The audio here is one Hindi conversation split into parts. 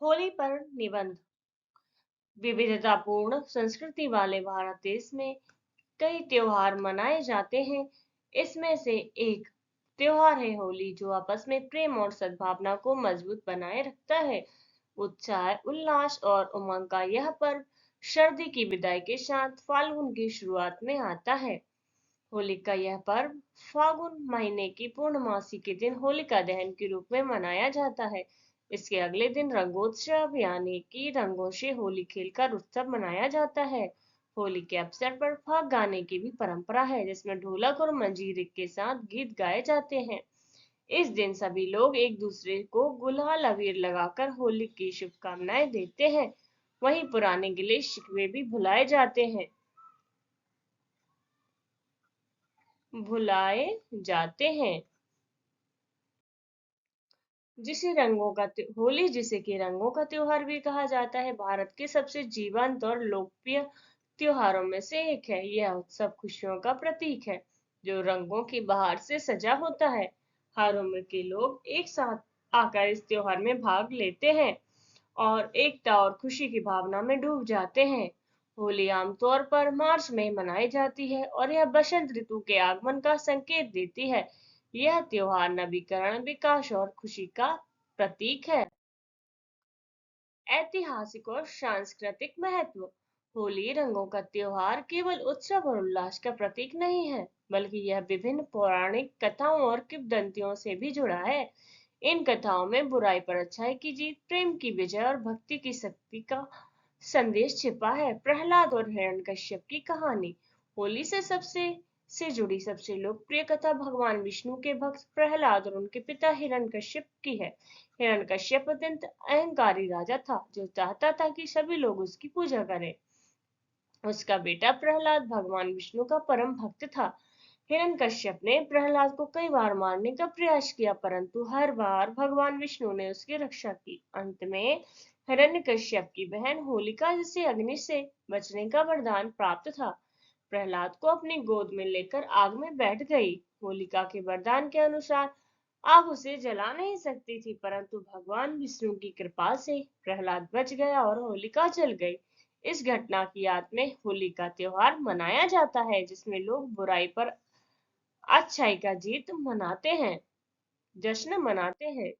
होली पर निबंध। विविधतापूर्ण संस्कृति वाले भारत देश में कई त्योहार मनाए जाते हैं। इसमें से एक त्योहार है होली, जो आपस में प्रेम और सद्भावना को मजबूत बनाए रखता है। उत्साह, उल्लास और उमंग का यह पर्व सर्दी की विदाई के साथ फाल्गुन की शुरुआत में आता है। होली का यह पर्व फागुन महीने की पूर्णमासी के दिन होलिका दहन के रूप में मनाया जाता है। इसके अगले दिन रंगोत्सव यानी कि रंगों से होली खेलकर उत्सव मनाया जाता है। होली के अवसर पर फाग गाने की भी परंपरा है, जिसमें ढोलक और मंजीरे के साथ गीत गाए जाते हैं। इस दिन सभी लोग एक दूसरे को गुलाल अबीर लगाकर होली की शुभकामनाएं देते हैं। वहीं पुराने गिले शिकवे भी भुलाए जाते हैं। होली, जिसे कि रंगों का त्योहार भी कहा जाता है, भारत के सबसे जीवंत और लोकप्रिय त्योहारों में से एक है। यह उत्सव खुशियों का प्रतीक है, जो रंगों की बहार से सजा होता है। हर उम्र के लोग एक साथ आकर इस त्योहार में भाग लेते हैं और एकता और खुशी की भावना में डूब जाते हैं। होली आमतौर पर मार्च में मनाई जाती है और यह बसंत ऋतु के आगमन का संकेत देती है। यह त्योहार नवीकरण, विकास और खुशी का प्रतीक है। ऐतिहासिक और सांस्कृतिक महत्व। होली रंगों का त्योहार केवल उत्सव और उल्लास का प्रतीक नहीं है, बल्कि यह विभिन्न पौराणिक कथाओं और किंवदंतियों से भी जुड़ा है। इन कथाओं में बुराई पर अच्छाई की जीत, प्रेम की विजय और भक्ति की शक्ति का संदेश छिपा है। प्रहलाद और हिरण्यकश्यप की कहानी। होली से जुड़ी सबसे लोकप्रिय कथा भगवान विष्णु के भक्त प्रहलाद और उनके पिता हिरण्यकश्यप की है। हिरण्यकश्यप अत्यंत अहंकारी राजा था, जो चाहता था कि सभी लोग उसकी पूजा करें। उसका बेटा प्रहलाद भगवान विष्णु का परम भक्त था। हिरण्यकश्यप ने प्रहलाद को कई बार मारने का प्रयास किया, परंतु हर बार भगवान विष्णु ने उसकी रक्षा की। अंत में हिरण्यकश्यप की बहन होलिका, जिसे अग्नि से बचने का वरदान प्राप्त था, प्रहलाद को अपनी गोद में लेकर आग में बैठ गई। होलिका के वरदान के अनुसार आग उसे जला नहीं सकती थी, परंतु भगवान विष्णु की कृपा से प्रहलाद बच गया और होलिका जल गई। इस घटना की याद में होली का त्योहार मनाया जाता है, जिसमें लोग बुराई पर अच्छाई का जीत जश्न मनाते हैं।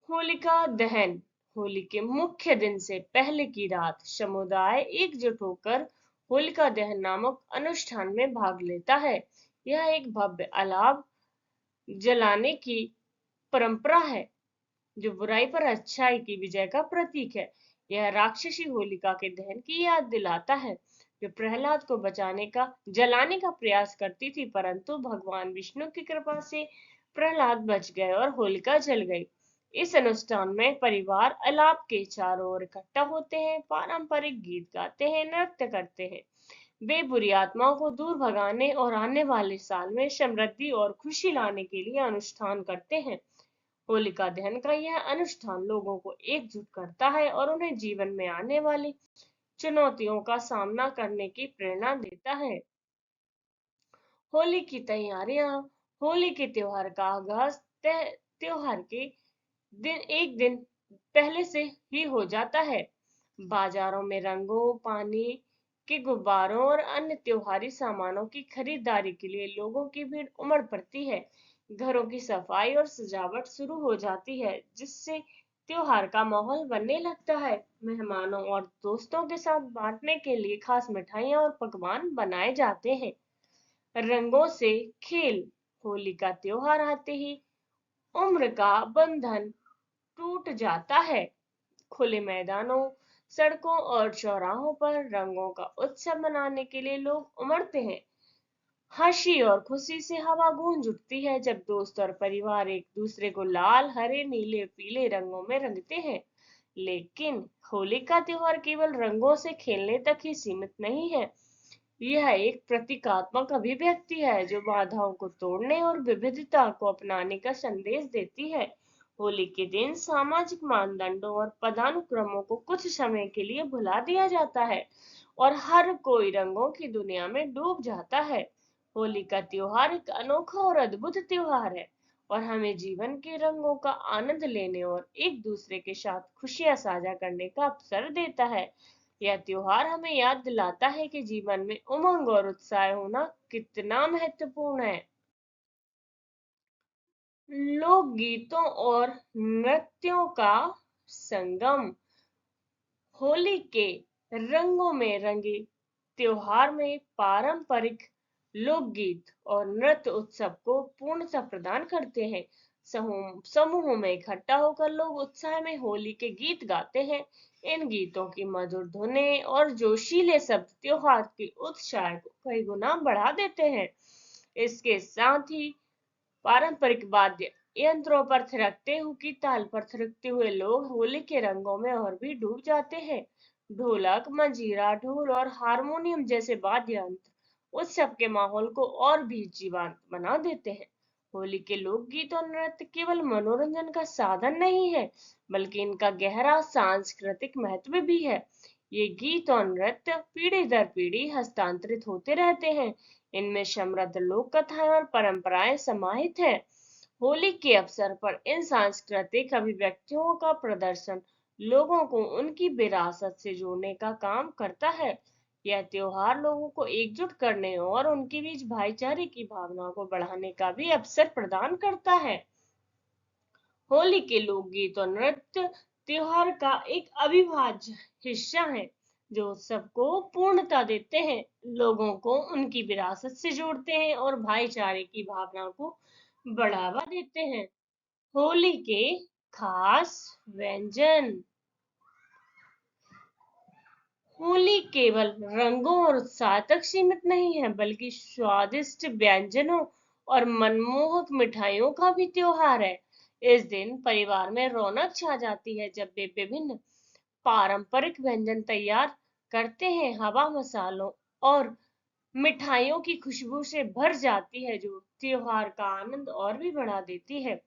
होलिका दहन। होली के मुख्य दिन से पहले की रात समुदाय एकजुट होकर होलिका दहन नामक अनुष्ठान में भाग लेता है। यह एक भव्य अलाव जलाने की परंपरा है, जो बुराई पर अच्छाई की विजय का प्रतीक है। यह राक्षसी होलिका के दहन की याद दिलाता है, जो प्रहलाद को जलाने का प्रयास करती थी, परंतु भगवान विष्णु की कृपा से प्रहलाद बच गए और होलिका जल गई। इस अनुष्ठान में परिवार अलाप के चारों ओर इकट्ठा होते हैं, पारंपरिक गीत गाते हैं, नृत्य करते हैं। वे बुरी आत्माओं को दूर भगाने और आने वाले साल में समृद्धि और खुशी लाने के लिए अनुष्ठान करते हैं। होलिका दहन का यह अनुष्ठान लोगों को एकजुट करता है और उन्हें जीवन में आने वाली चुनौतियों का सामना करने की प्रेरणा देता है। होली की तैयारियां। होली के त्योहार का आगाज त्योहार के एक दिन पहले से ही हो जाता है। बाजारों में रंगों, पानी के गुब्बारों और अन्य त्योहारी सामानों की खरीदारी के लिए लोगों की भीड़ उमड़ पड़ती है। घरों की सफाई और सजावट शुरू हो जाती है, जिससे त्योहार का माहौल बनने लगता है। मेहमानों और दोस्तों के साथ बांटने के लिए खास मिठाइयाँ और पकवान बनाए जाते हैं। रंगों से खेल। होली का त्योहार आते ही उम्र का बंधन टूट जाता है। खुले मैदानों, सड़कों और चौराहों पर रंगों का उत्सव मनाने के लिए लोग उमड़ते हैं। हंसी और खुशी से हवा गूंज उठती है, जब दोस्त और परिवार एक दूसरे को लाल, हरे, नीले, पीले रंगों में रंगते हैं। लेकिन होली का त्योहार केवल रंगों से खेलने तक ही सीमित नहीं है। यह एक प्रतीकात्मक अभिव्यक्ति है, जो बाधाओं को तोड़ने और विविधता को अपनाने का संदेश देती है। होली के दिन सामाजिक मानदंडों और पदानुक्रमों को कुछ समय के लिए भुला दिया जाता है और हर कोई रंगों की दुनिया में डूब जाता है। होली का त्योहार एक अनोखा और अद्भुत त्योहार है और हमें जीवन के रंगों का आनंद लेने और एक दूसरे के साथ खुशियां साझा करने का अवसर देता है। यह त्योहार हमें याद दिलाता है कि जीवन में उमंग और उत्साह होना कितना महत्वपूर्ण है। लोक गीतों और नृत्यों का संगम। होली के रंगों में रंगे त्योहार में पारंपरिक लोकगीत और नृत्य उत्सव को पूर्णता प्रदान करते हैं। समूहों में इकट्ठा होकर लोग उत्साह में होली के गीत गाते हैं। इन गीतों की मधुर धुनें और जोशीले शब्द त्योहार के उत्साह को कई गुना बढ़ा देते हैं। इसके साथ ही पारंपरिक वाद्य यंत्रों पर थिरकते हुए की ताल पर थिरकते हुए लोग होली के रंगों में और भी डूब जाते हैं। ढोलक, मंजीरा, ढोल और हारमोनियम जैसे वाद्य यंत्र उत्सव के माहौल को और भी जीवंत बना देते हैं। होली के लोकगीत और नृत्य केवल मनोरंजन का साधन नहीं है, बल्कि इनका गहरा सांस्कृतिक महत्व भी है। ये गीत और नृत्य पीढ़ी दर पीढ़ी हस्तांतरित होते रहते हैं। इनमें समृद्ध लोक कथाएं और परंपराएं समाहित हैं। होली के अवसर पर इन सांस्कृतिक अभिव्यक्तियों का प्रदर्शन लोगों को उनकी विरासत से जोड़ने का काम करता है। यह त्योहार लोगों को एकजुट करने और उनके बीच भाईचारे की भावना को बढ़ाने का भी अवसर प्रदान करता है। होली के लोकगीत और नृत्य त्योहार का एक अविभाज्य हिस्सा है, जो उत्सव को पूर्णता देते हैं, लोगों को उनकी विरासत से जोड़ते हैं और भाईचारे की भावना को बढ़ावा देते हैं। होली के खास व्यंजन। होली केवल रंगों और उत्साह तक सीमित नहीं है, बल्कि स्वादिष्ट व्यंजनों और मनमोहक मिठाइयों का भी त्योहार है। इस दिन परिवार में रौनक छा जाती है जब वे विभिन्न पारंपरिक व्यंजन तैयार करते हैं। हवा, मसालों और मिठाइयों की खुशबू से भर जाती है, जो त्योहार का आनंद और भी बढ़ा देती है।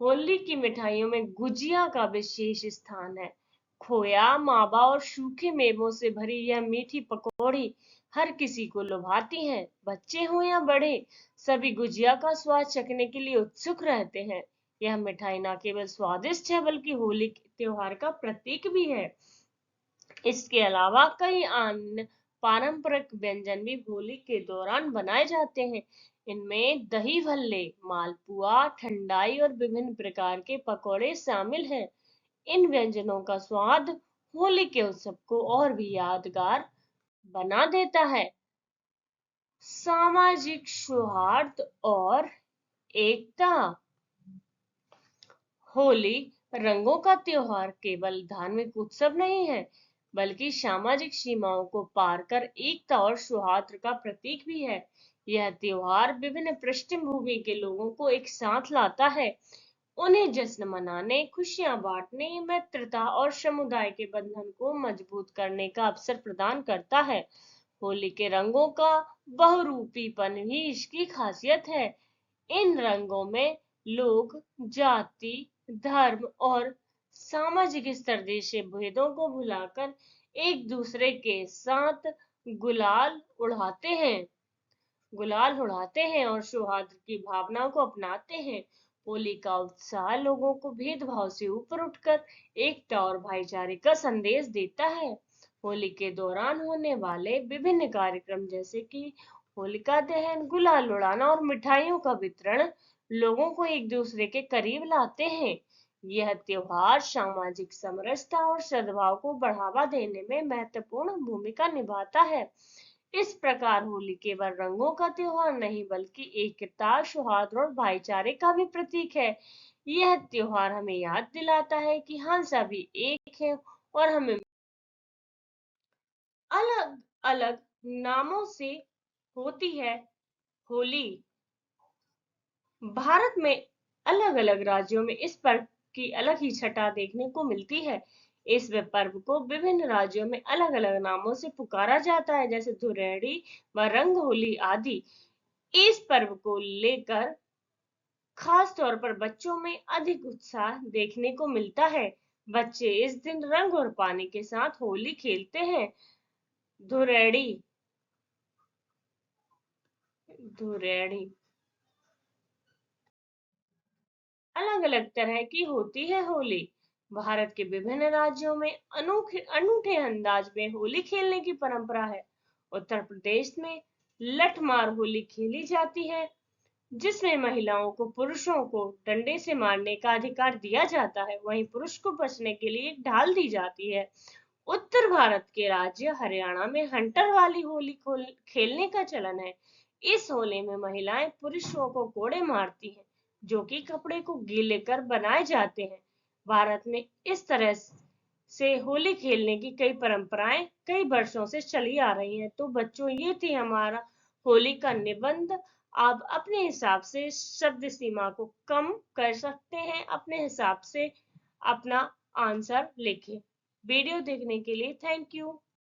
होली की मिठाइयों में गुजिया का विशेष स्थान है। खोया, मावा और सूखे मेवों से भरी यह मीठी पकौड़ी हर किसी को लुभाती है। बच्चे हो या बड़े, सभी गुजिया का स्वाद चखने के लिए उत्सुक रहते हैं। यह मिठाई न केवल स्वादिष्ट है, बल्कि होली के त्योहार का प्रतीक भी है। इसके अलावा कई अन्य पारंपरिक व्यंजन भी होली के दौरान बनाए जाते हैं। इनमें दही भल्ले, मालपुआ, ठंडाई और विभिन्न प्रकार के पकौड़े शामिल हैं। इन व्यंजनों का स्वाद होली के उत्सव को और भी यादगार बना देता है। सामाजिक सौहार्द और एकता। होली रंगों का त्योहार केवल धार्मिक उत्सव नहीं है, बल्कि सामाजिक सीमाओं को पार कर एकता और सौहार्द का प्रतीक भी है। यह त्योहार विभिन्न पृष्ठभूमि के लोगों को एक साथ लाता है, उन्हें जश्न मनाने, खुशियां बांटने, मित्रता और समुदाय के बंधन को मजबूत करने का अवसर प्रदान करता है। होली के रंगों का बहुरूपीपन भी इसकी खासियत है। इन रंगों में लोग जाति, धर्म और सामाजिक स्तर जैसे भेदों को भुलाकर एक दूसरे के साथ गुलाल उड़ाते हैं गुलाल उड़ाते हैं और सौहार्द की भावना को अपनाते हैं। होली का उत्साह लोगों को भेदभाव से ऊपर उठकर एकता और भाईचारे का संदेश देता है। होली के दौरान होने वाले विभिन्न कार्यक्रम जैसे कि होलिका दहन, गुलाल उड़ाना और मिठाइयों का वितरण लोगों को एक दूसरे के करीब लाते हैं। यह त्योहार सामाजिक समरसता और सद्भाव को बढ़ावा देने में महत्वपूर्ण भूमिका निभाता है। इस प्रकार होली केवल रंगों का त्योहार नहीं, बल्कि एकता, सौहार्द और भाईचारे का भी प्रतीक है। यह त्योहार हमें याद दिलाता है कि हम सभी एक हैं और हमें अलग अलग नामों से होती है। होली भारत में अलग अलग राज्यों में इस पर्व की अलग ही छटा देखने को मिलती है। इस पर्व को विभिन्न राज्यों में अलग अलग नामों से पुकारा जाता है, जैसे धुलेंडी व रंग होली आदि। इस पर्व को लेकर खास तौर पर बच्चों में अधिक उत्साह देखने को मिलता है। बच्चे इस दिन रंग और पानी के साथ होली खेलते हैं। धुरेड़ी धुरेड़ी अलग अलग तरह की होती है होली। भारत के विभिन्न राज्यों में अनोखे अनूठे अंदाज में होली खेलने की परंपरा है। उत्तर प्रदेश में लठमार होली खेली जाती है, जिसमें महिलाओं को पुरुषों को डंडे से मारने का अधिकार दिया जाता है। वहीं पुरुष को बचने के लिए एक ढाल दी जाती है। उत्तर भारत के राज्य हरियाणा में हंटर वाली होली खेलने का चलन है। इस होली में महिलाएं पुरुषों को कोड़े मारती हैं, जो कि कपड़े को गीले कर बनाए जाते हैं। भारत में इस तरह से होली खेलने की कई परंपराएं कई वर्षों से चली आ रही हैं। तो बच्चों, ये थी हमारा होली का निबंध। आप अपने हिसाब से शब्द सीमा को कम कर सकते हैं, अपने हिसाब से अपना आंसर लिखें। वीडियो देखने के लिए थैंक यू।